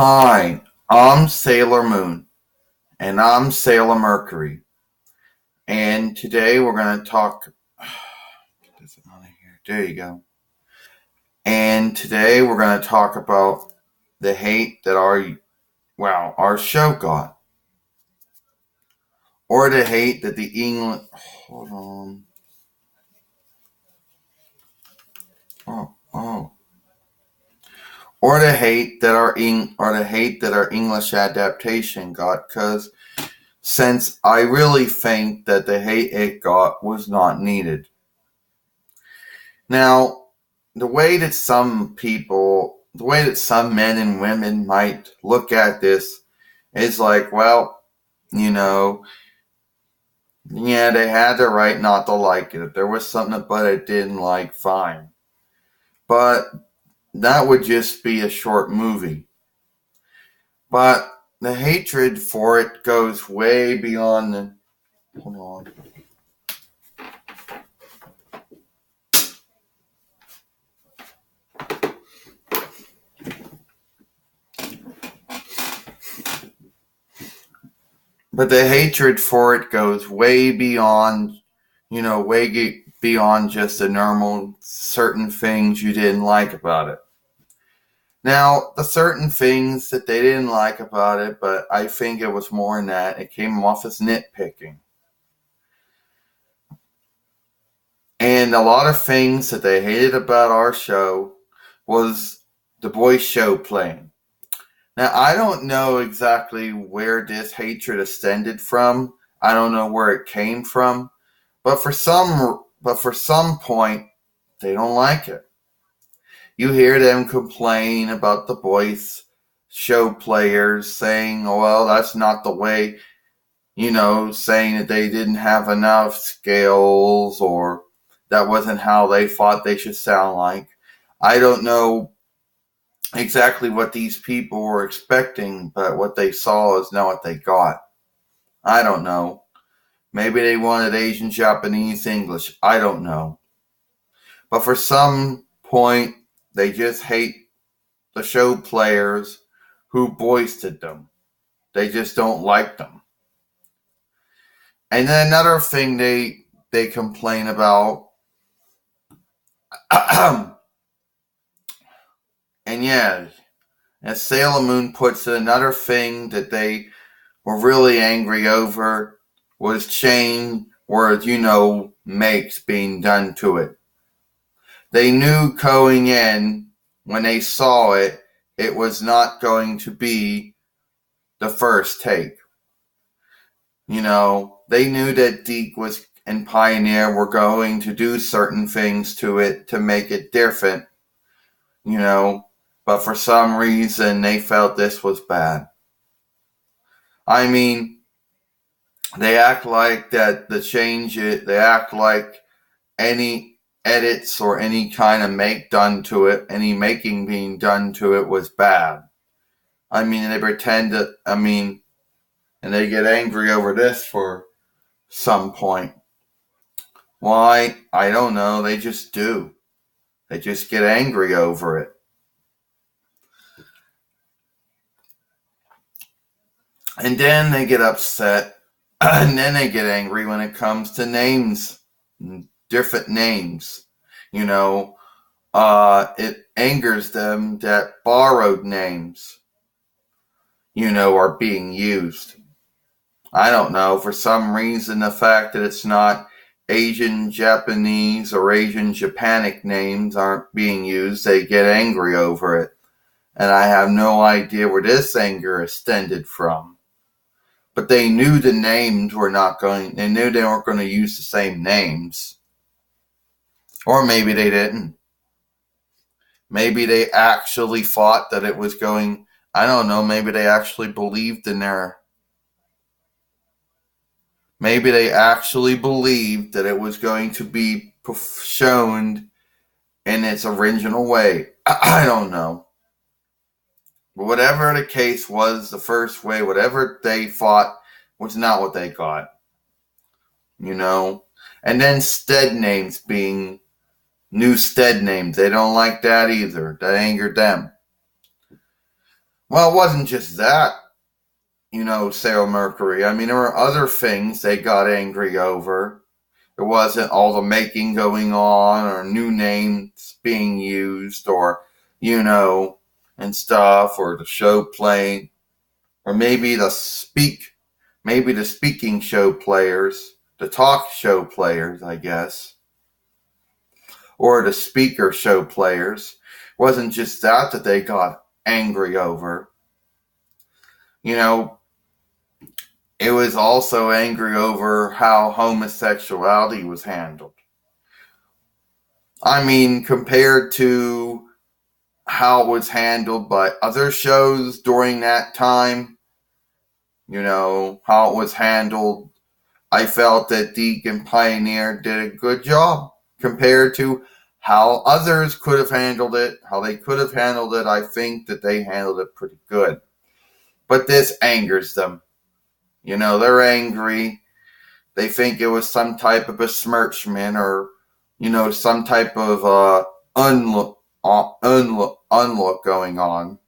Hi, I'm Sailor Moon, and I'm Sailor Mercury, and today we're going to talk. Get this out of here. There you go. And today we're going to talk about the hate that our show got, or the hate that the England. Hold on. Oh. Or the hate that our English adaptation got, because since I really think that the hate it got was not needed. Now, the way that some men and women might look at this is like, well, yeah, they had the right not to like it. If there was something about it didn't like, fine. But that would just be a short movie. But the hatred for it goes way beyond the. Hold on. But the hatred for it goes way beyond, way beyond just the normal certain things you didn't like about it. Now, the certain things that they didn't like about it, but I think it was more than that, it came off as nitpicking. And a lot of things that they hated about our show was the boys' show playing. Now, I don't know exactly where this hatred extended from. I don't know where it came from. But for some point, they don't like it. You hear them complain about the boys' show players saying, oh, well, that's not the way, saying that they didn't have enough scales or that wasn't how they thought they should sound like. I don't know exactly what these people were expecting, but what they saw is not what they got. I don't know. Maybe they wanted Asian, Japanese, English. I don't know. But for some point, they just hate the show players who voiced them. They just don't like them. And then another thing they complain about, and yeah, as Sailor Moon puts it, another thing that they were really angry over was change words, makes being done to it. They knew going in, when they saw it, it was not going to be the first take. They knew that Deke and Pioneer were going to do certain things to it to make it different, but for some reason they felt this was bad. I mean, they act like that they act like any edits or any kind of any making being done to it was bad. I mean, they pretend that, and they get angry over this for some point. Why? I don't know. They just do. They just get angry over it. And then they get upset. And then they get angry when it comes to names. Different names. It angers them that borrowed names, are being used. I don't know. For some reason, the fact that it's not Asian, Japanese, or Asian, Japanic names aren't being used, they get angry over it. And I have no idea where this anger extended from. But they knew the names they knew they weren't going to use the same names. Or maybe they didn't. Maybe they actually thought that it was going, I don't know, maybe they actually believed maybe they actually believed that it was going to be shown in its original way. I don't know. But whatever the case was, the first way, whatever they thought was not what they got. And then stead names being new stead names. They don't like that either. That angered them. Well, it wasn't just that, Sailor Mercury. I mean, there were other things they got angry over. There wasn't all the making going on or new names being used or, you know, and stuff, or the show playing, or maybe the speaking show players, the talk show players, I guess, or the speaker show players. It wasn't just that they got angry over. You know, it was also angry over how homosexuality was handled. I mean, compared to how it was handled by other shows during that time, how it was handled, I felt that Deke and Pioneer did a good job compared to how others could have handled it. How they could have handled it, I think that they handled it pretty good. But this angers them. They're angry. They think it was some type of besmirchment or, some type of unlook going on.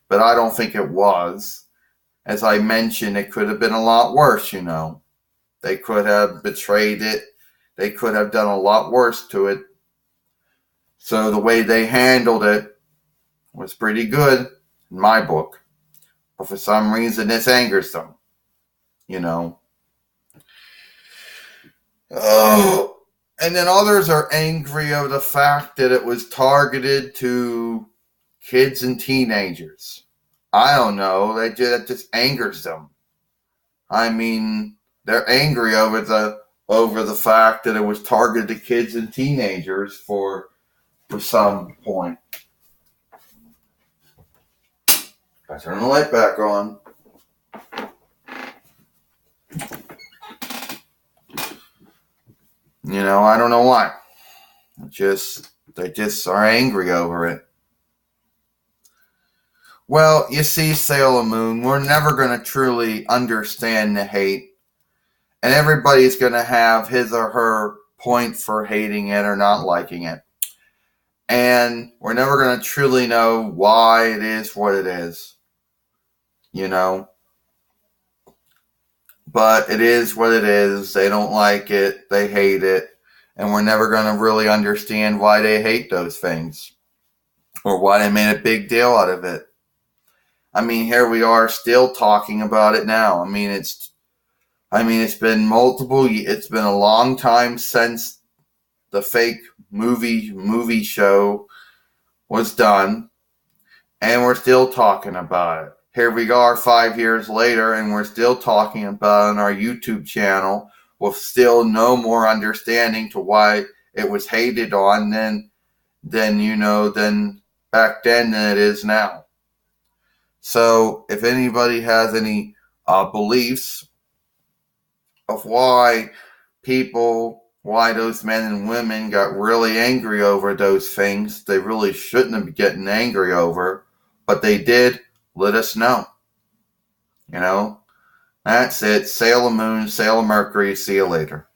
But I don't think it was. As I mentioned, it could have been a lot worse, They could have betrayed it. They could have done a lot worse to it. So the way they handled it was pretty good in my book. But for some reason, this angers them, you know. Oh, and then others are angry over the fact that it was targeted to kids and teenagers. I don't know. That just angers them. I mean, they're angry over the fact that it was targeted to kids and teenagers for some point. I turn the light back on. I don't know why. They just are angry over it. Well, you see, Sailor Moon, we're never going to truly understand the hate. And everybody's going to have his or her point for hating it or not liking it. And we're never going to truly know why it is what it is. But it is what it is. They don't like it. They hate it. And we're never going to really understand why they hate those things. Or why they made a big deal out of it. I mean, here we are still talking about it now. It's been it's been a long time since the fake movie show was done, and we're still talking about it. Here we are 5 years later, and we're still talking about it on our YouTube channel with still no more understanding to why it was hated on than back then than it is now. So if anybody has any beliefs of why those men and women got really angry over those things they really shouldn't have been getting angry over, but they did, let us know. That's it. Sailor Moon, Sailor Mercury, see you later.